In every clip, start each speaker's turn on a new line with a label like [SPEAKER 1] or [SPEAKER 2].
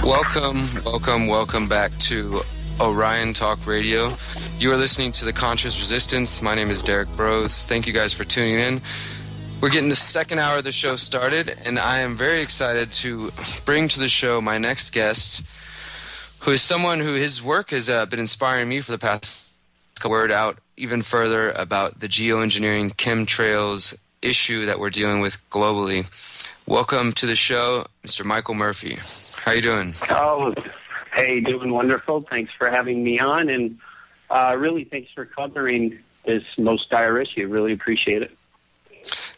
[SPEAKER 1] Welcome back to Orion Talk Radio. You are listening to The Conscious Resistance. My name is Derek Bros. Thank you guys for tuning in. We're getting the second hour of the show started, and I am very excited to bring to the show my next guest, who is someone who his work has been inspiring me for the past word out even further about the geoengineering chemtrails issue that we're dealing with globally. Welcome to the show, Mr. Michael Murphy. How you doing?
[SPEAKER 2] Oh, hey, doing wonderful. Thanks for having me on, and really thanks for covering this most dire issue. Really appreciate it.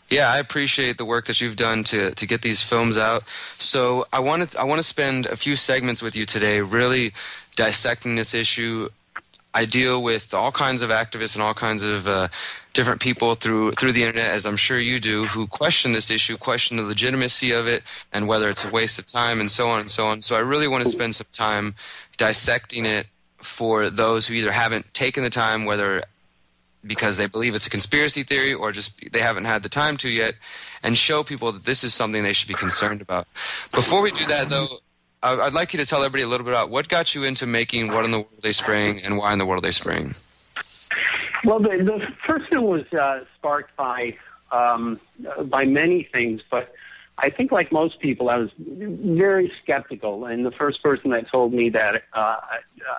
[SPEAKER 1] Yeah, I appreciate the work that you've done to get these films out. So I want to spend a few segments with you today really dissecting this issue. I deal with all kinds of activists and all kinds of different people through the internet, as I'm sure you do, who question this issue, question the legitimacy of it, and whether it's a waste of time, and so on and so on. So I really want to spend some time dissecting it for those who either haven't taken the time, whether because they believe it's a conspiracy theory or just they haven't had the time to yet, and show people that this is something they should be concerned about. Before we do that, though, I'd like you to tell everybody a little bit about what got you into making What in the World Are They Spraying and why in the world are they spraying?
[SPEAKER 2] Well, the first one was sparked by many things, but I think like most people, I was very skeptical. And the first person that told me that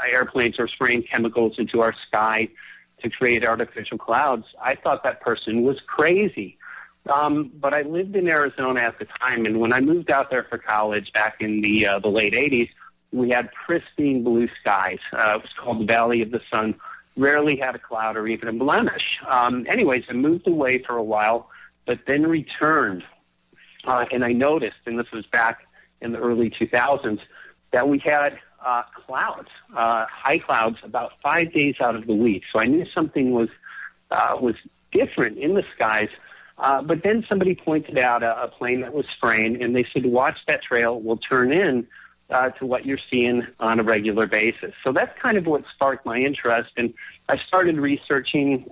[SPEAKER 2] airplanes are spraying chemicals into our sky to create artificial clouds, I thought that person was crazy. But I lived in Arizona at the time, and when I moved out there for college back in the late 80s, we had pristine blue skies. It was called the Valley of the Sun. Rarely had a cloud or even a blemish. Anyways, I moved away for a while, but then returned, and I noticed, and this was back in the early 2000s, that we had clouds, high clouds, about 5 days out of the week. So I knew something was different in the skies. But then somebody pointed out a plane that was spraying, and they said, watch that trail. We'll turn in to what you're seeing on a regular basis. So that's kind of what sparked my interest. And I started researching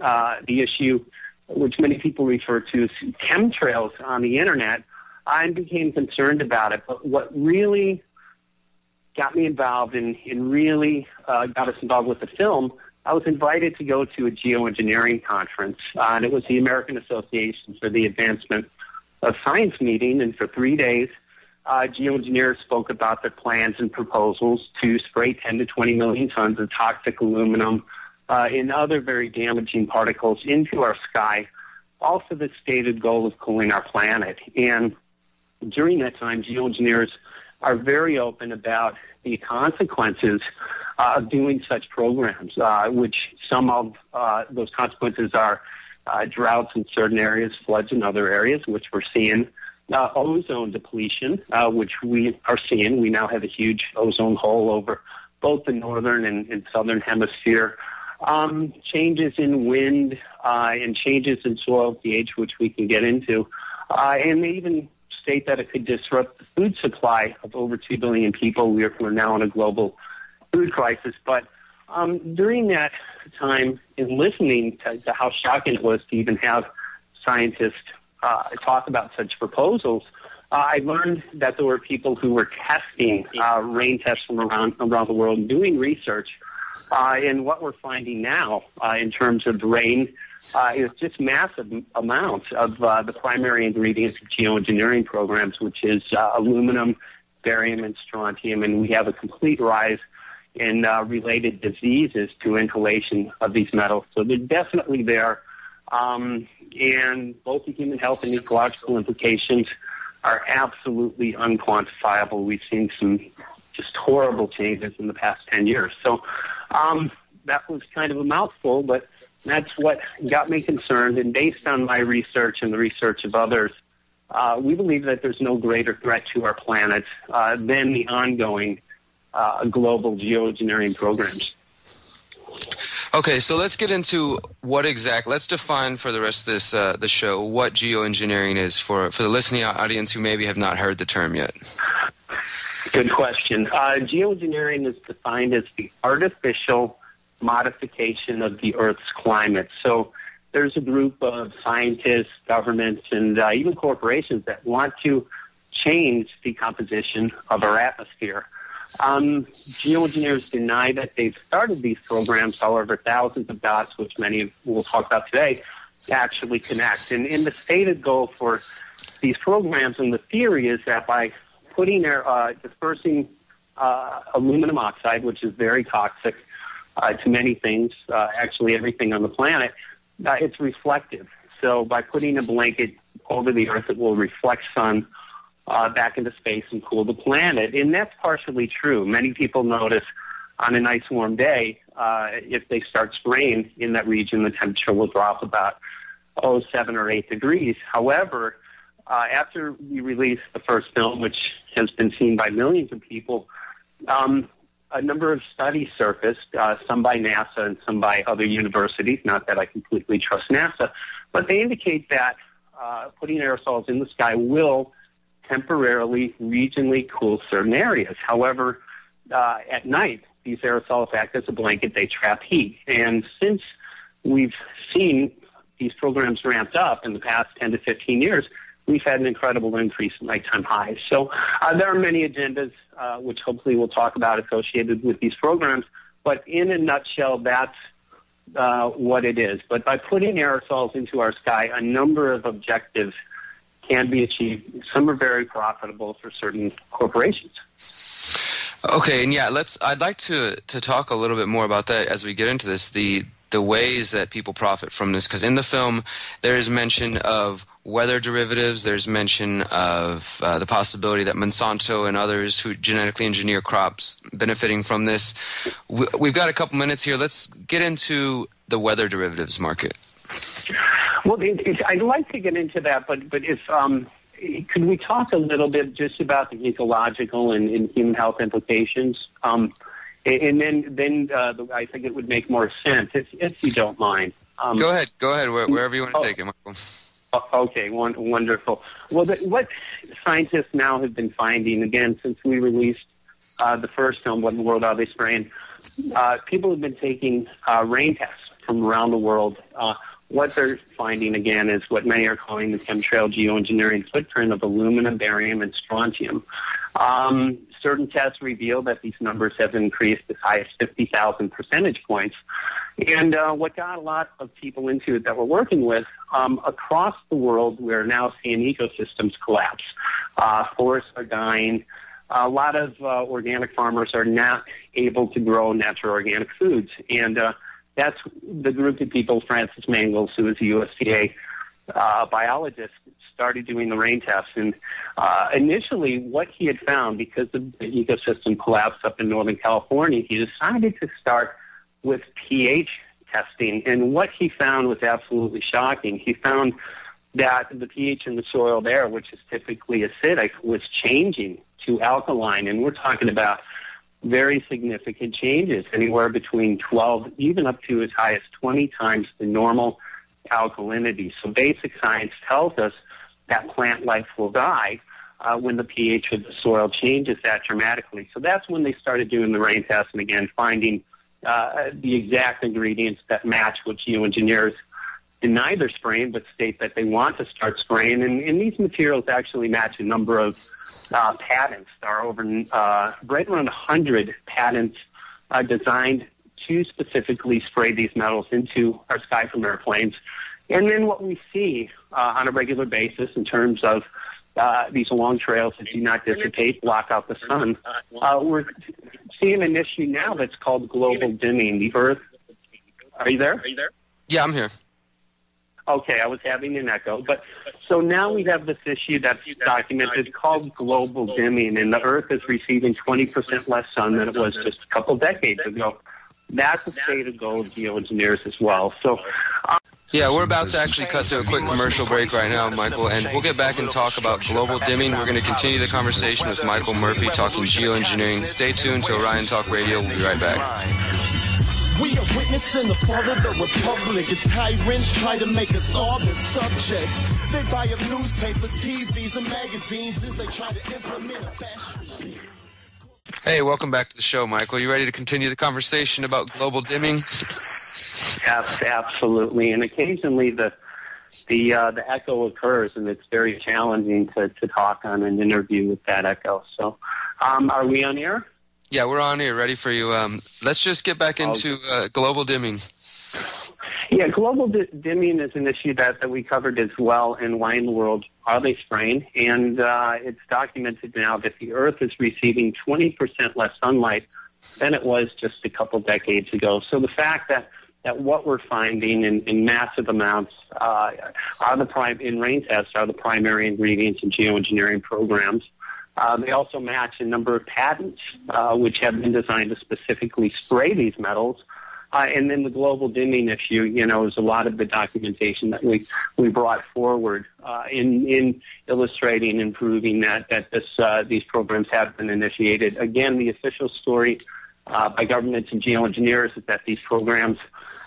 [SPEAKER 2] the issue, which many people refer to as chemtrails on the Internet. I became concerned about it. But what really got me involved and really got us involved with the film, I was invited to go to a geoengineering conference, and it was the American Association for the Advancement of Science meeting, and for 3 days, geoengineers spoke about their plans and proposals to spray 10 to 20 million tons of toxic aluminum and other very damaging particles into our sky, all for the stated goal of cooling our planet. And during that time, geoengineers are very open about the consequences of doing such programs, which some of those consequences are droughts in certain areas, floods in other areas, which we're seeing, ozone depletion, which we are seeing. We now have a huge ozone hole over both the northern and southern hemisphere. Changes in wind and changes in soil pH, which we can get into. And they even state that it could disrupt the food supply of over 2 billion people. We're now in a global food crisis. But during that time, in listening to how shocking it was to even have scientists talk about such proposals, I learned that there were people who were testing rain tests from around the world and doing research. And what we're finding now in terms of rain is just massive amounts of the primary ingredients of geoengineering programs, which is aluminum, barium, and strontium. And we have a complete rise in related diseases to inhalation of these metals. So they're definitely there. And both the human health and ecological implications are absolutely unquantifiable. We've seen some just horrible changes in the past 10 years. So that was kind of a mouthful, but that's what got me concerned. And based on my research and the research of others, we believe that there's no greater threat to our planet than the ongoing global geoengineering programs.
[SPEAKER 1] Okay, so let's get into let's define for the rest of this the show what geoengineering is for the listening audience who maybe have not heard the term yet.
[SPEAKER 2] Good question. Geoengineering is defined as the artificial modification of the Earth's climate. So there's a group of scientists, governments, and even corporations that want to change the composition of our atmosphere. Geoengineers deny that they've started these programs. However, thousands of dots, which many we'll talk about today, actually connect. And the stated goal for these programs and the theory is that by putting dispersing aluminum oxide, which is very toxic to many things, actually everything on the planet, it's reflective. So by putting a blanket over the Earth, it will reflect sun back into space and cool the planet. And that's partially true. Many people notice on a nice warm day, if they start spraying in that region, the temperature will drop about 7 or 8 degrees. However, after we released the first film, which has been seen by millions of people, a number of studies surfaced, some by NASA and some by other universities, not that I completely trust NASA, but they indicate that putting aerosols in the sky will temporarily, regionally cool certain areas. However, at night, these aerosols act as a blanket, they trap heat. And since we've seen these programs ramped up in the past 10 to 15 years, we've had an incredible increase in nighttime highs. So there are many agendas, which hopefully we'll talk about, associated with these programs. But in a nutshell, that's what it is. But by putting aerosols into our sky, a number of objectives can be achieved. Some are very profitable for certain corporations.
[SPEAKER 1] Okay, and yeah, I'd like to talk a little bit more about that as we get into this, the ways that people profit from this, because in the film there is mention of weather derivatives, there's mention of the possibility that Monsanto and others who genetically engineer crops benefiting from this. We've got a couple minutes here. Let's get into the weather derivatives market.
[SPEAKER 2] Well, I'd like to get into that, but if could we talk a little bit just about the ecological and human health implications? And then I think it would make more sense if you don't mind.
[SPEAKER 1] Go ahead, wherever you want to take it, Michael.
[SPEAKER 2] Okay, wonderful. Well, what scientists now have been finding, again, since we released the first film, What in the World Are They Spraying? People have been taking rain tests from around the world. What they're finding, again, is what many are calling the chemtrail geoengineering footprint of aluminum, barium, and strontium. Certain tests reveal that these numbers have increased as high as 50,000 percentage points. And what got a lot of people into it that we're working with, across the world, we're now seeing ecosystems collapse. Forests are dying. A lot of organic farmers are not able to grow natural organic foods. And that's the group of people, Francis Mangels, who is a USDA biologist, started doing the rain tests. And initially what he had found, because of the ecosystem collapse up in Northern California, he decided to start with pH testing. And what he found was absolutely shocking. He found that the pH in the soil there, which is typically acidic, was changing to alkaline. And we're talking about very significant changes, anywhere between 12, even up to as high as 20 times the normal alkalinity. So basic science tells us that plant life will die when the pH of the soil changes that dramatically. So that's when they started doing the rain test, and again, finding the exact ingredients that match what geoengineers deny they're spraying, but state that they want to start spraying. And these materials actually match a number of patents. There are over right around 100 patents designed to specifically spray these metals into our sky from airplanes. And then what we see on a regular basis in terms of these long trails that do not dissipate, block out the sun, we're seeing an issue now that's called global dimming. The Earth... Are you there?
[SPEAKER 1] Yeah, I'm here.
[SPEAKER 2] Okay, I was having an echo. But so now we have this issue that's documented called global dimming, and the Earth is receiving 20% less sun than it was just a couple decades ago. That's the stated goal of geoengineers as well. So,
[SPEAKER 1] yeah, we're about to actually cut to a quick commercial break right now, Michael, and we'll get back and talk about global dimming. We're going to continue the conversation with Michael Murphy talking geoengineering. Stay tuned to Orion Talk Radio. We'll be right back.
[SPEAKER 3] We are witnessing the fall of the republic as tyrants try to make us all the subjects. They buy up newspapers, TVs, and magazines as they try to implement a fascist regime.
[SPEAKER 1] Hey, welcome back to the show, Michael. You ready to continue the conversation about global dimming?
[SPEAKER 2] Yes, absolutely. And occasionally the echo occurs, and it's very challenging to talk on an interview with that echo. So, are we on air?
[SPEAKER 1] Yeah, we're on here, ready for you. Let's just get back into global dimming.
[SPEAKER 2] Yeah, global dimming is an issue that we covered as well in Why in the World Are They Spraying? And it's documented now that the Earth is receiving 20% less sunlight than it was just a couple decades ago. So the fact that what we're finding in massive amounts in rain tests are the primary ingredients in geoengineering programs. They also match a number of patents which have been designed to specifically spray these metals. And then the global dimming issue, is a lot of the documentation that we brought forward in illustrating and proving that these programs have been initiated. Again, the official story by governments and geoengineers is that these programs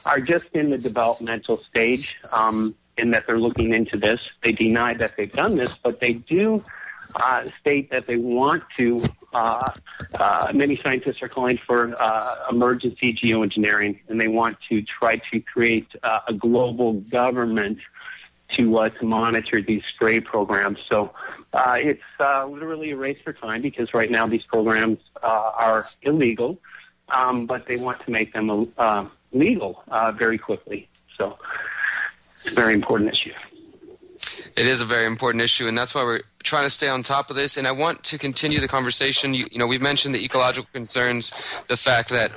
[SPEAKER 2] are just in the developmental stage and that they're looking into this. They deny that they've done this, but they do state that they want to. Many scientists are calling for emergency geoengineering, and they want to try to create a global government to monitor these spray programs. So it's literally a race for time because right now these programs are illegal, but they want to make them legal very quickly. So it's a very important issue.
[SPEAKER 1] It is a very important issue, and that's why we're trying to stay on top of this. And I want to continue the conversation. We've mentioned the ecological concerns, the fact that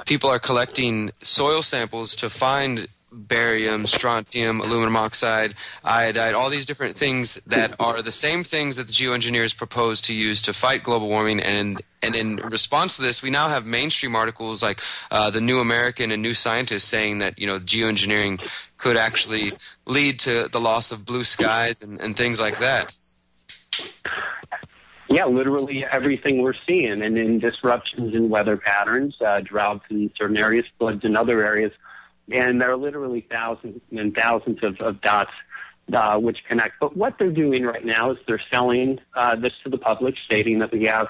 [SPEAKER 1] people are collecting soil samples to find barium, strontium, aluminum oxide, iodide, all these different things that are the same things that the geoengineers propose to use to fight global warming. And in response to this, we now have mainstream articles like the New American and New Scientist saying that geoengineering could actually lead to the loss of blue skies and things like that.
[SPEAKER 2] Yeah, literally everything we're seeing, and in disruptions in weather patterns, droughts in certain areas, floods in other areas. And there are literally thousands and thousands of dots which connect. But what they're doing right now is they're selling this to the public, stating that we have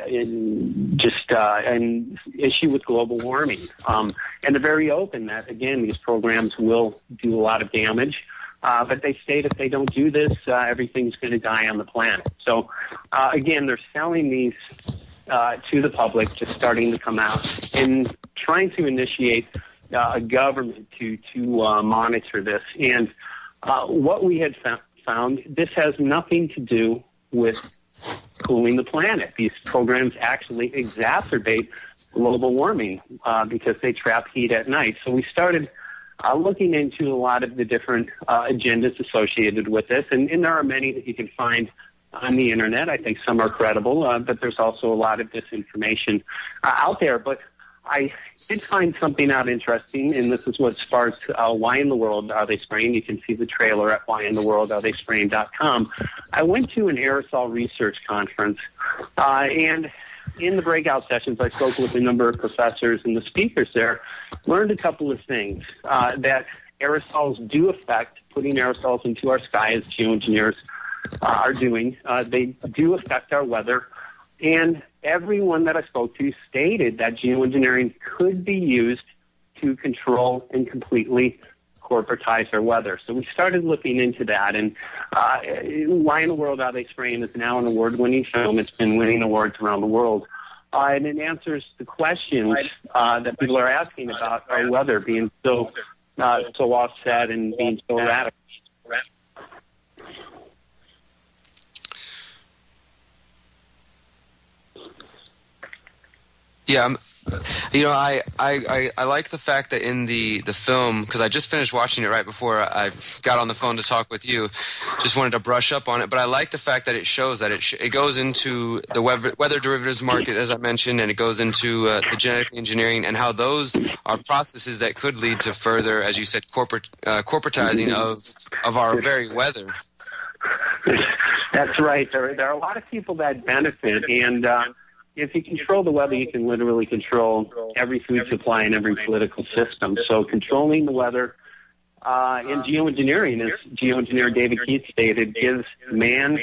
[SPEAKER 2] an issue with global warming. And they're very open that, again, these programs will do a lot of damage. But they state if they don't do this, everything's going to die on the planet. So, again, they're selling these to the public, just starting to come out, and trying to initiate a government to monitor this. And what we had found, this has nothing to do with cooling the planet. These programs actually exacerbate global warming because they trap heat at night. So we started looking into a lot of the different agendas associated with this, and there are many that you can find on the internet. I think some are credible, but there's also a lot of disinformation out there. But I did find something out interesting, and this is what sparked Why in the World Are They Spraying? You can see the trailer at whyintheworldarethayspraying.com. I went to an aerosol research conference, and in the breakout sessions, I spoke with a number of professors and the speakers there, learned a couple of things, that aerosols do affect, putting aerosols into our sky as geoengineers are doing. They do affect our weather. And everyone that I spoke to stated that geoengineering could be used to control and completely corporatize our weather. So we started looking into that. And Why in the World Are They Spraying is now an award-winning film. It's been winning awards around the world. And it answers the questions that people are asking about our weather being so offset and being so radical.
[SPEAKER 1] Yeah, I like the fact that in the film, because I just finished watching it right before I got on the phone to talk with you, just wanted to brush up on it, but I like the fact that it shows that it goes into the weather derivatives market, as I mentioned, and it goes into the genetic engineering and how those are processes that could lead to further, as you said, corporatizing of our very weather.
[SPEAKER 2] That's right. There are a lot of people that benefit, and if you control the weather, you can literally control every food supply and every political system. So controlling the weather in geoengineering, as geoengineer David Keith stated, gives man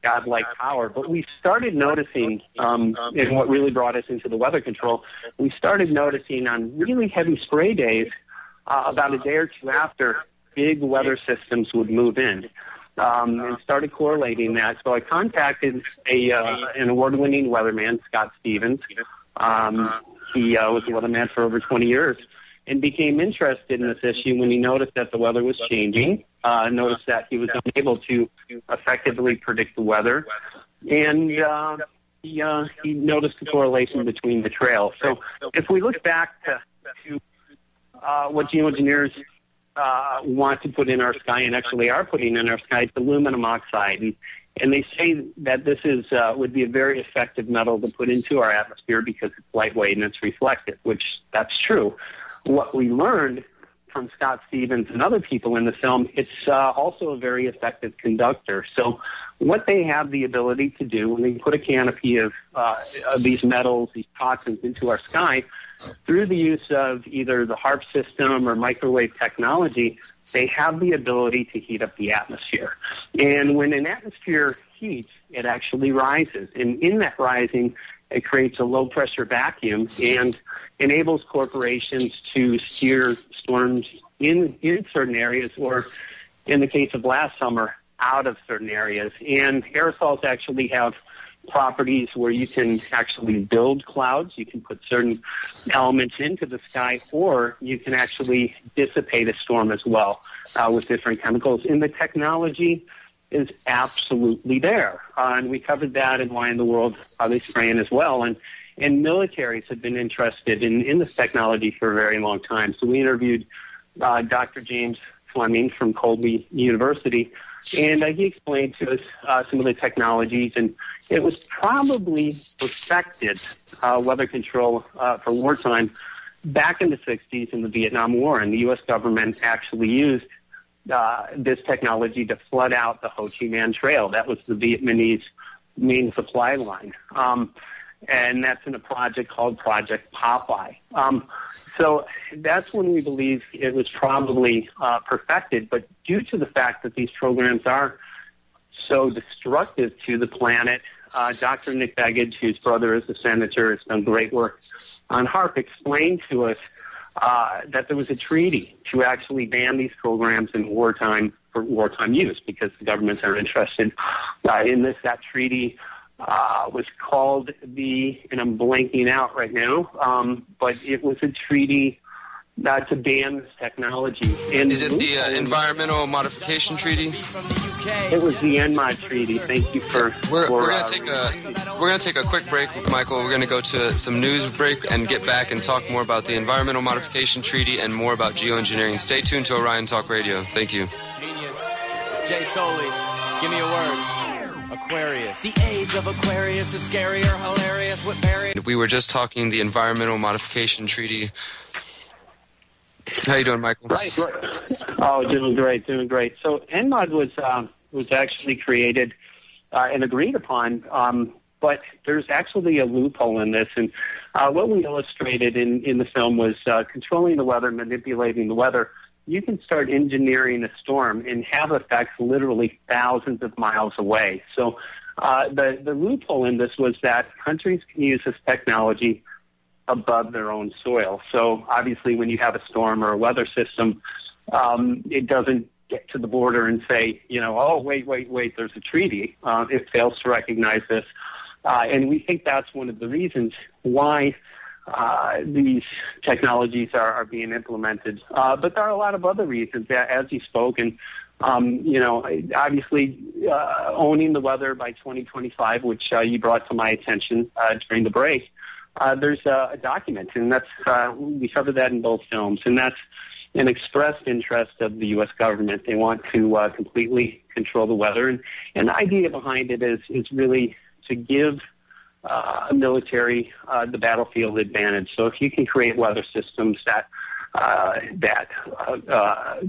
[SPEAKER 2] godlike power. But we started noticing, and what really brought us into the weather control, we started noticing on really heavy spray days, about a day or two after, big weather systems would move in. and started correlating that. So I contacted an award-winning weatherman, Scott Stevens. He was a weatherman for over 20 years and became interested in this issue when he noticed that the weather was changing, noticed that he was unable to effectively predict the weather, and he noticed the correlation between the trails. So if we look back to what geoengineers want to put in our sky and actually are putting in our sky, it's aluminum oxide. And they say that this would be a very effective metal to put into our atmosphere because it's lightweight and it's reflective, which that's true. What we learned from Scott Stevens and other people in the film, it's also a very effective conductor. So what they have the ability to do when they put a canopy of these metals, these toxins into our sky, through the use of either the HARP system or microwave technology, they have the ability to heat up the atmosphere. And when an atmosphere heats, it actually rises. And in that rising, it creates a low-pressure vacuum and enables corporations to steer storms in certain areas, or in the case of last summer, out of certain areas. And aerosols actually have properties where you can actually build clouds. You can put certain elements into the sky, or you can actually dissipate a storm as well with different chemicals. And the technology is absolutely there. And we covered that and why in the world are they spraying as well. And militaries have been interested in this technology for a very long time. So we interviewed Dr. James Fleming from Colby University, and he explained to us some of the technologies, and it was probably perfected weather control for wartime back in the 60s in the Vietnam War, and the U.S. government actually used this technology to flood out the Ho Chi Minh Trail. That was the Vietnamese main supply line. And that's in a project called Project Popeye. So that's when we believe it was probably perfected. But due to the fact that these programs are so destructive to the planet, Dr. Nick Begich, whose brother is a senator, has done great work on HARP, explained to us that there was a treaty to actually ban these programs in wartime for wartime use because the governments are interested in this. That treaty was called and I'm blanking out right now, but it was a treaty to ban this technology. And
[SPEAKER 1] is it the Environmental Modification Treaty?
[SPEAKER 2] It was the ENMOD Treaty. Thank you for.
[SPEAKER 1] We're going to take a quick break, Michael. We're going to go to some news break and get back and talk more about the Environmental Modification Treaty and more about geoengineering. Stay tuned to Orion Talk Radio. Thank you.
[SPEAKER 4] Genius. Jay Soli, give me a word. Aquarius. The age of Aquarius is scarier, hilarious with Barry.
[SPEAKER 1] We were just talking the Environmental Modification Treaty. How you doing, Michael?
[SPEAKER 2] Right. Oh, doing great. So ENMOD was actually created and agreed upon, but there's actually a loophole in this. And what we illustrated in the film was controlling the weather, manipulating the weather. You can start engineering a storm and have effects literally thousands of miles away. So the loophole in this was that countries can use this technology above their own soil. So obviously when you have a storm or a weather system, it doesn't get to the border and say, oh, wait, there's a treaty. It fails to recognize this. And we think that's one of the reasons why these technologies are being implemented. But there are a lot of other reasons, as you spoke, and obviously owning the weather by 2025, which you brought to my attention during the break. There's a document, and that's we covered that in both films, and that's an expressed interest of the U.S. government. They want to completely control the weather, and the idea behind it is really to give a military the battlefield advantage. So if you can create weather systems that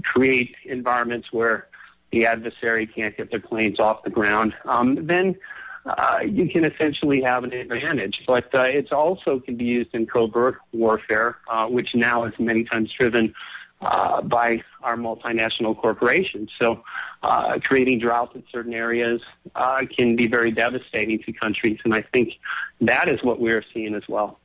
[SPEAKER 2] create environments where the adversary can't get their planes off the ground, then you can essentially have an advantage. But it also can be used in covert warfare, which now is many times driven by our multinational corporations. So creating droughts in certain areas can be very devastating to countries, and I think that is what we're seeing as well.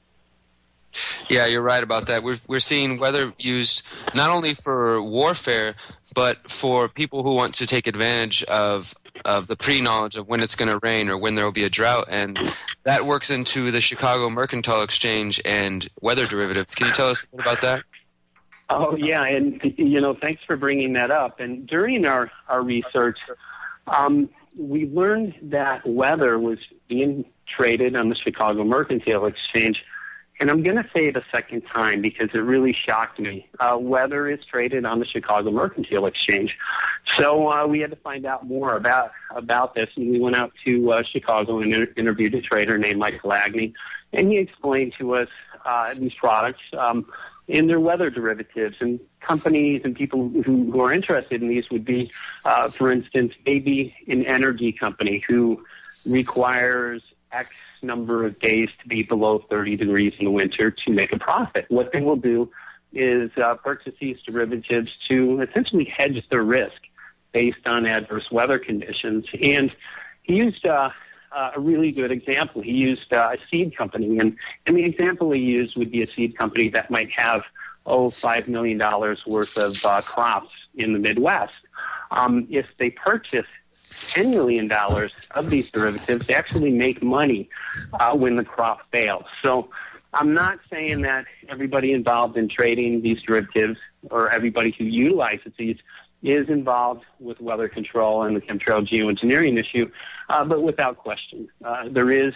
[SPEAKER 1] Yeah, you're right about that. We're seeing weather used not only for warfare, but for people who want to take advantage of the pre-knowledge of when it's going to rain or when there will be a drought, and that works into the Chicago Mercantile Exchange and weather derivatives. Can you tell us a bit about that?
[SPEAKER 2] Oh, yeah, and, thanks for bringing that up. And during our research, we learned that weather was being traded on the Chicago Mercantile Exchange. And I'm going to say it a second time because it really shocked me. Weather is traded on the Chicago Mercantile Exchange. So we had to find out more about this, and we went out to Chicago and interviewed a trader named Michael Agnew, and he explained to us these products and their weather derivatives. And companies and people who are interested in these would be, for instance, maybe an energy company who requires X number of days to be below 30 degrees in the winter to make a profit. What they will do is purchase these derivatives to essentially hedge their risk based on adverse weather conditions. And he used a really good example. He used a seed company, and the example he used would be a seed company that might have, $5 million worth of crops in the Midwest. If they purchase $10 million of these derivatives, they actually make money when the crop fails. So I'm not saying that everybody involved in trading these derivatives or everybody who utilizes these is involved with weather control and the chemtrail geoengineering issue, but without question, there is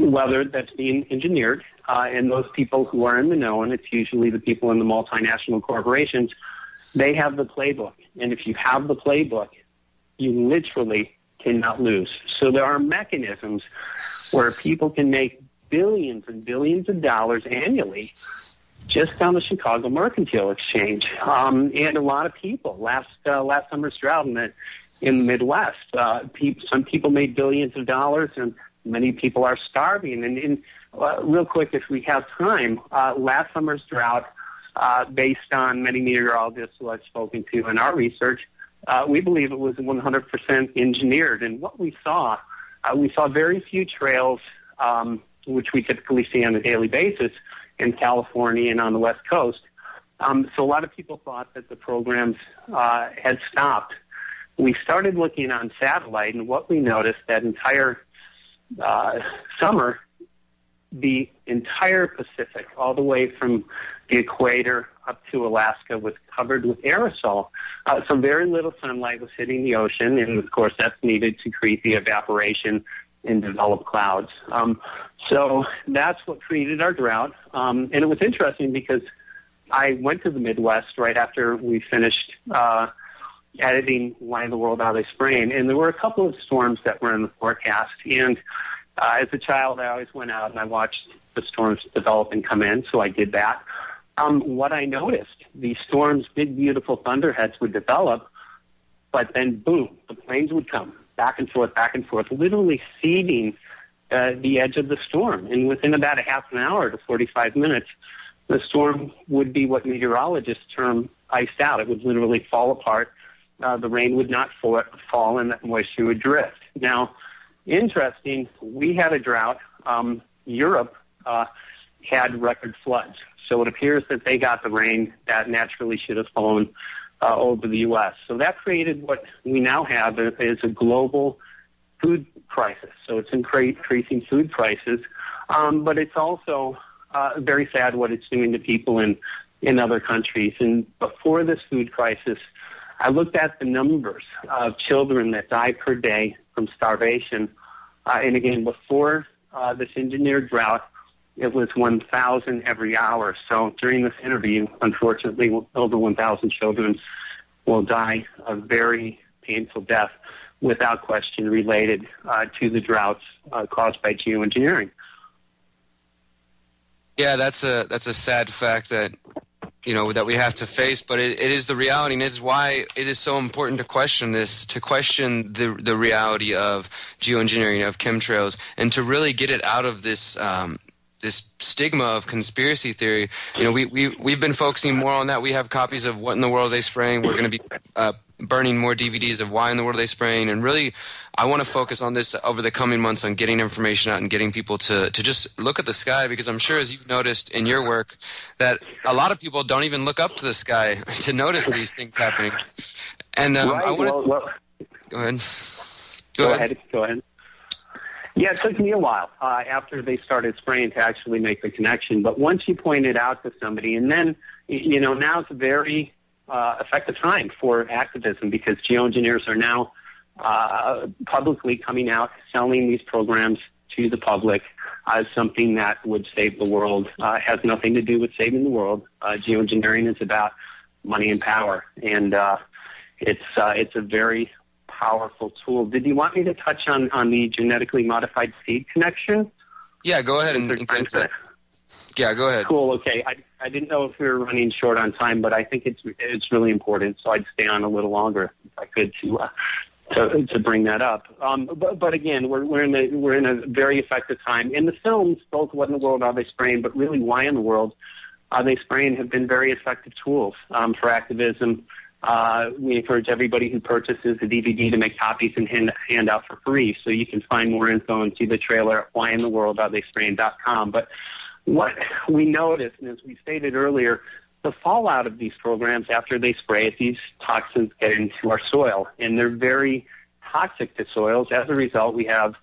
[SPEAKER 2] weather that's being engineered, and those people who are in the know, and it's usually the people in the multinational corporations, they have the playbook. And if you have the playbook, you literally cannot lose. So there are mechanisms where people can make billions and billions of dollars annually just on the Chicago Mercantile Exchange. And a lot of people, last summer's drought in the Midwest, some people made billions of dollars, and many people are starving. And real quick, if we have time, last summer's drought, based on many meteorologists who I've spoken to in our research, we believe it was 100% engineered. And what we saw very few trails, which we typically see on a daily basis in California and on the West Coast. So a lot of people thought that the programs had stopped. We started looking on satellite, and what we noticed that entire summer, the entire Pacific, all the way from the equator up to Alaska, was covered with aerosol. So very little sunlight was hitting the ocean, and of course that's needed to create the evaporation and develop clouds. So that's what created our drought. And it was interesting because I went to the Midwest right after we finished editing Why the World Are They Spraying, and there were a couple of storms that were in the forecast. And as a child, I always went out and I watched the storms develop and come in, so I did that. What I noticed, the storms, big, beautiful thunderheads would develop, but then, boom, the planes would come back and forth, literally seeding the edge of the storm. And within about a half an hour to 45 minutes, the storm would be what meteorologists term iced out. It would literally fall apart. The rain would not fall, and that moisture would drift. Now, interesting, we had a drought. Europe had record floods. So it appears that they got the rain that naturally should have fallen over the U.S. So that created what we now have is a global food crisis. So it's increasing food prices, but it's also very sad what it's doing to people in other countries. And before this food crisis, I looked at the numbers of children that die per day from starvation. And again, before this engineered drought, it was 1,000 every hour. So during this interview, unfortunately, over 1,000 children will die a very painful death, without question, related to the droughts caused by geoengineering.
[SPEAKER 1] Yeah, that's a sad fact that that we have to face, but it is the reality, and it is why it is so important to question this, to question the reality of geoengineering, of chemtrails, and to really get it out of this this stigma of conspiracy theory. We've been focusing more on that. We have copies of What in the World Are They Spraying? We're going to be burning more DVDs of why in the world are they spraying. And really, I want to focus on this over the coming months on getting information out and getting people to just look at the sky, because I'm sure, as you've noticed in your work, that a lot of people don't even look up to the sky to notice these things happening. And
[SPEAKER 2] right.
[SPEAKER 1] I wanted Go ahead. Go ahead.
[SPEAKER 2] Yeah, it took me a while after they started spraying to actually make the connection. But once you point it out to somebody, and then, now it's a very effective time for activism, because geoengineers are now publicly coming out, selling these programs to the public as something that would save the world. It has nothing to do with saving the world. Geoengineering is about money and power, and it's a very powerful tool. Did you want me to touch on the genetically modified seed connection?
[SPEAKER 1] Yeah, go ahead and get into that. Yeah, go ahead.
[SPEAKER 2] Cool. Okay. I didn't know if we were running short on time, but I think it's really important, so I'd stay on a little longer if I could to bring that up. But again, we're in a very effective time. In the films, both What in the World Are They Spraying, but really Why in the World Are They Spraying, have been very effective tools for activism. We encourage everybody who purchases a DVD to make copies and hand out for free. So you can find more info and see the trailer at whyintheworldarethayspraying.com. But what we noticed, and as we stated earlier, the fallout of these programs after they spray it, these toxins get into our soil, and they're very toxic to soils. As a result, we have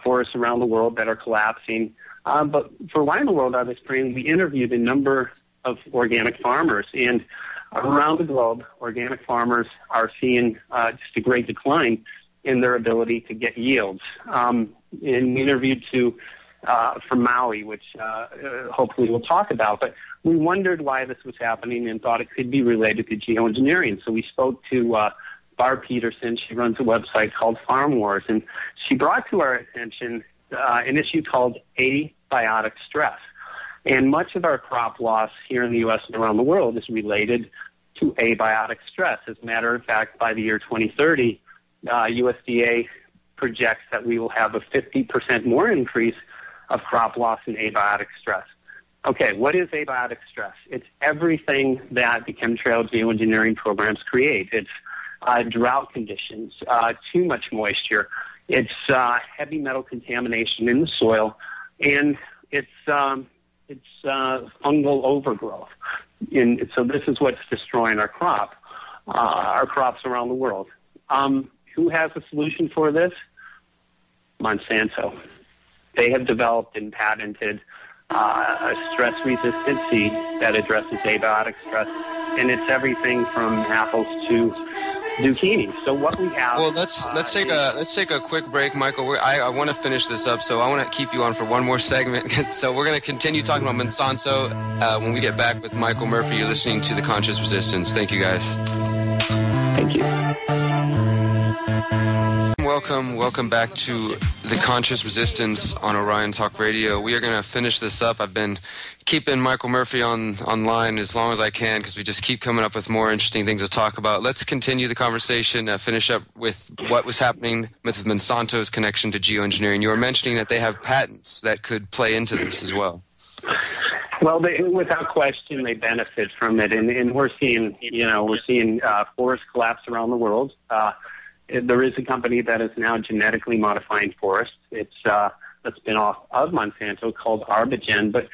[SPEAKER 2] forests around the world that are collapsing. But for Why in the World Are They Spraying, we interviewed a number of organic farmers, and around the globe, organic farmers are seeing just a great decline in their ability to get yields. And we interviewed from Maui, which hopefully we'll talk about, but we wondered why this was happening and thought it could be related to geoengineering. So we spoke to Barb Peterson. She runs a website called Farm Wars, and she brought to our attention an issue called abiotic stress. And much of our crop loss here in the U.S. and around the world is related to abiotic stress. As a matter of fact, by the year 2030, USDA projects that we will have a 50% more increase of crop loss in abiotic stress. Okay, what is abiotic stress? It's everything that the chemtrail geoengineering programs create. It's drought conditions, too much moisture, it's heavy metal contamination in the soil, and it's fungal overgrowth. And so this is what's destroying our crops around the world. Who has a solution for this? Monsanto. They have developed and patented a stress-resistant seed that addresses abiotic stress, and it's everything from apples to zucchini. So what we have.
[SPEAKER 1] Well, let's take a quick break, Michael. I want to finish this up, so I want to keep you on for one more segment. So we're going to continue talking about Monsanto when we get back with Michael Murphy. You're listening to The Conscious Resistance. Thank you, guys.
[SPEAKER 2] Thank you.
[SPEAKER 1] Welcome back to The Conscious Resistance on Orion Talk Radio. We are going to finish this up. I've been keeping Michael Murphy online as long as I can because we just keep coming up with more interesting things to talk about. Let's continue the conversation, finish up with what was happening with Monsanto's connection to geoengineering. You were mentioning that they have patents that could play into this as well.
[SPEAKER 2] Well, without question, they benefit from it, and we're seeing forest collapse around the world. There is a company that is now genetically modifying forests. It's a spin-off of Monsanto called Arbigen. But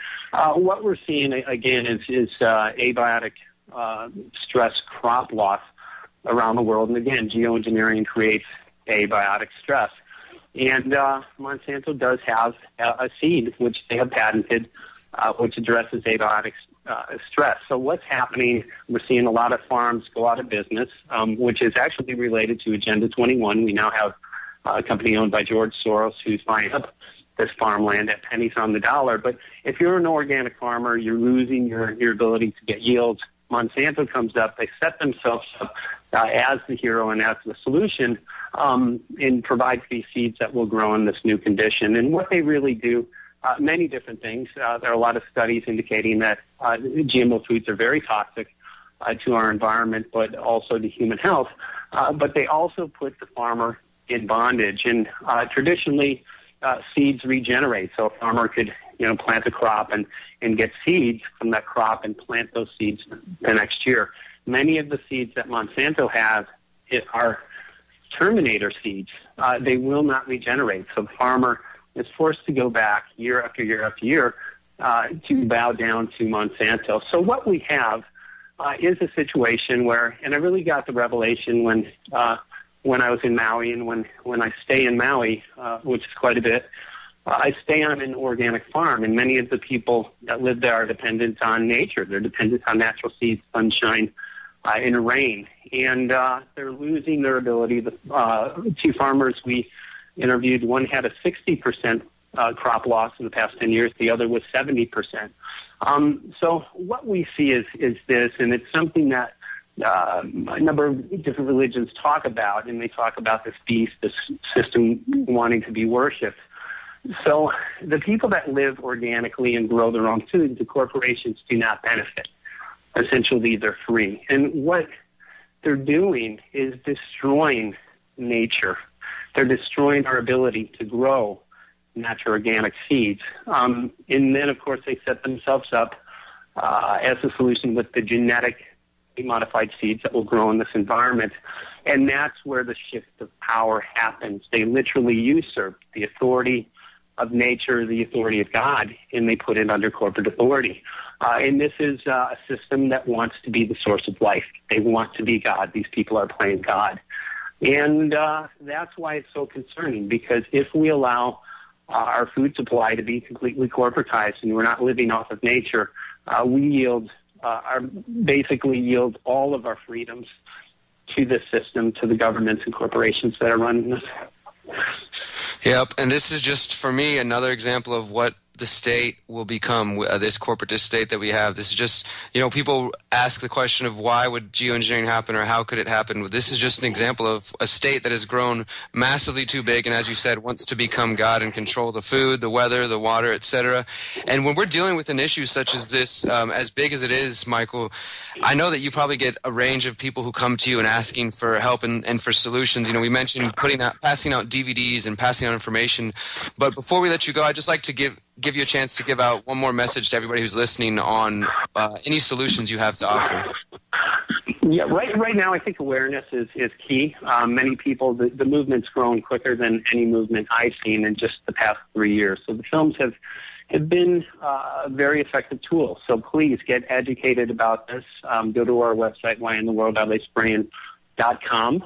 [SPEAKER 2] what we're seeing, again, is abiotic stress crop loss around the world. And again, geoengineering creates abiotic stress. And Monsanto does have a seed, which they have patented, which addresses abiotic stress. So what's happening, we're seeing a lot of farms go out of business, which is actually related to Agenda 21. We now have a company owned by George Soros who's buying up this farmland at pennies on the dollar. But if you're an organic farmer, you're losing your ability to get yields. Monsanto comes up, they set themselves up as the hero and as the solution, and provides these seeds that will grow in this new condition. And what they really do, many different things. There are a lot of studies indicating that GMO foods are very toxic to our environment, but also to human health. But they also put the farmer in bondage. And traditionally, seeds regenerate. So a farmer could, plant a crop and get seeds from that crop and plant those seeds the next year. Many of the seeds that Monsanto has are terminator seeds. They will not regenerate. So the farmer is forced to go back year after year after year to bow down to Monsanto. So what we have is a situation where, and I really got the revelation when I was in Maui, and when I stay in Maui, which is quite a bit, I stay on an organic farm, and many of the people that live there are dependent on nature. They're dependent on natural seeds, sunshine, and rain, and they're losing their ability. The two farmers we interviewed, one had a 60% crop loss in the past 10 years. The other was 70%. So what we see is this, and it's something that a number of different religions talk about, and they talk about this beast, this system wanting to be worshipped. So the people that live organically and grow their own food, the corporations do not benefit. Essentially, they're free. And what they're doing is destroying nature. They're destroying our ability to grow natural organic seeds. And then, of course, they set themselves up as a solution with the genetic modified seeds that will grow in this environment. And that's where the shift of power happens. They literally usurp the authority of nature, the authority of God, and they put it under corporate authority. And this is a system that wants to be the source of life. They want to be God. These people are playing God. And that's why it's so concerning, because if we allow our food supply to be completely corporatized and we're not living off of nature, we basically yield all of our freedoms to this system, to the governments and corporations that are running this.
[SPEAKER 1] Yep, and this is just, for me, another example of what the state will become, this corporatist state that we have. This is just, people ask the question of why would geoengineering happen or how could it happen? This is just an example of a state that has grown massively too big and, as you said, wants to become God and control the food, the weather, the water, etc. And when we're dealing with an issue such as this, as big as it is, Michael, I know that you probably get a range of people who come to you and asking for help and for solutions. We mentioned passing out DVDs and passing out information. But before we let you go, I'd just like to give you a chance to give out one more message to everybody who's listening on any solutions you have to offer.
[SPEAKER 2] Yeah, right now I think awareness is key. Many people, the movement's grown quicker than any movement I've seen in just the past 3 years. So the films have been a very effective tool. So please get educated about this. Go to our website, whyintheworld.com.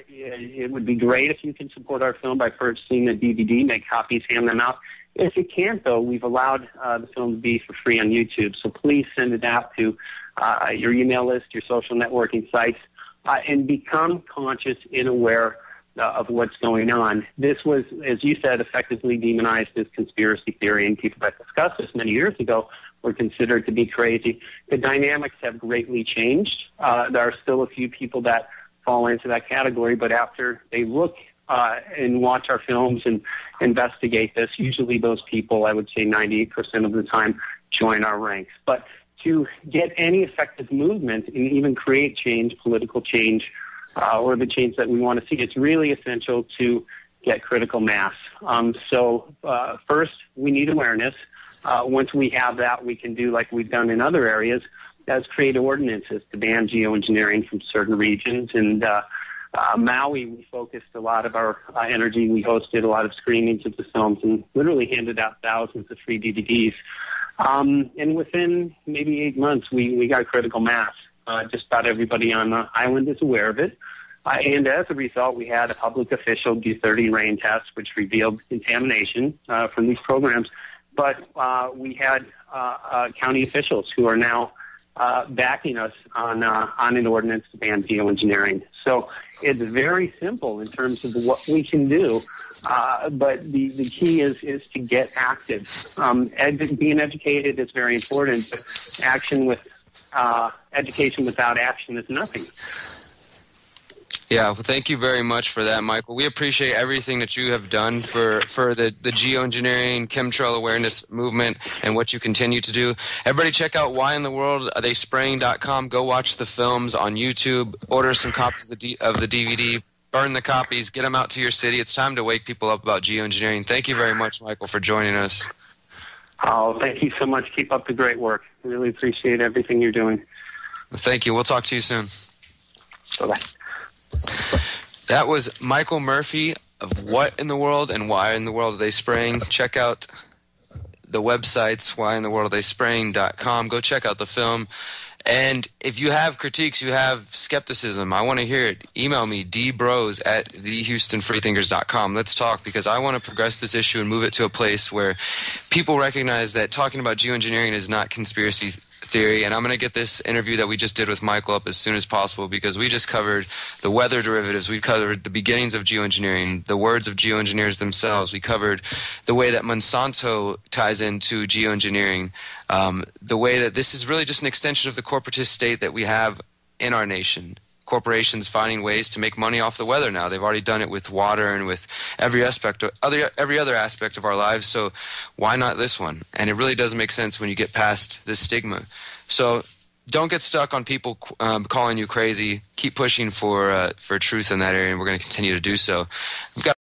[SPEAKER 2] It would be great if you can support our film by purchasing a DVD, make copies, hand them out. If you can't, though, we've allowed the film to be for free on YouTube. So please send it out to your email list, your social networking sites, and become conscious and aware of what's going on. This was, as you said, effectively demonized as conspiracy theory, and people that discussed this many years ago were considered to be crazy. The dynamics have greatly changed. There are still a few people that fall into that category, but after they look and watch our films and investigate this, usually those people, I would say 98% of the time, join our ranks. But to get any effective movement and even create change, political change, or the change that we want to see, it's really essential to get critical mass. So first, we need awareness. Once we have that, we can do like we've done in other areas, as create ordinances to ban geoengineering from certain regions. And Maui, we focused a lot of our energy. We hosted a lot of screenings of the films and literally handed out thousands of free DVDs. And within maybe 8 months, we got critical mass. Just about everybody on the island is aware of it. And as a result, we had a public official do 30 rain tests, which revealed contamination from these programs. But we had county officials who are now backing us on an ordinance to ban geoengineering. So it's very simple in terms of what we can do. But the key is to get active. Being educated is very important, but education without action is nothing.
[SPEAKER 1] Yeah, well, thank you very much for that, Michael. We appreciate everything that you have done for the geoengineering, chemtrail awareness movement, and what you continue to do. Everybody check out whyintheworldtheyspraying.com. Go watch the films on YouTube. Order some copies of the DVD. Burn the copies. Get them out to your city. It's time to wake people up about geoengineering. Thank you very much, Michael, for joining us.
[SPEAKER 2] Oh, thank you so much. Keep up the great work. Really appreciate everything you're doing.
[SPEAKER 1] Thank you. We'll talk to you soon.
[SPEAKER 2] Bye-bye.
[SPEAKER 1] That was Michael Murphy of What in the World and Why in the World Are They Spraying. Check out the websites, whyintheworldardtheyspraying.com. Go check out the film. And if you have critiques, you have skepticism, I want to hear it. Email me, dbros@thehoustonfreethinkers.com. Let's talk, because I want to progress this issue and move it to a place where people recognize that talking about geoengineering is not conspiracy theory. And I'm going to get this interview that we just did with Michael up as soon as possible, because we just covered the weather derivatives. We covered the beginnings of geoengineering, the words of geoengineers themselves. We covered the way that Monsanto ties into geoengineering, the way that this is really just an extension of the corporatist state that we have in our nation. Corporations finding ways to make money off the weather now. They've already done it with water and with every other aspect of our lives, so why not this one? And it really doesn't make sense when you get past this stigma. So don't get stuck on people calling you crazy. Keep pushing for truth in that area, and we're going to continue to do so. We've got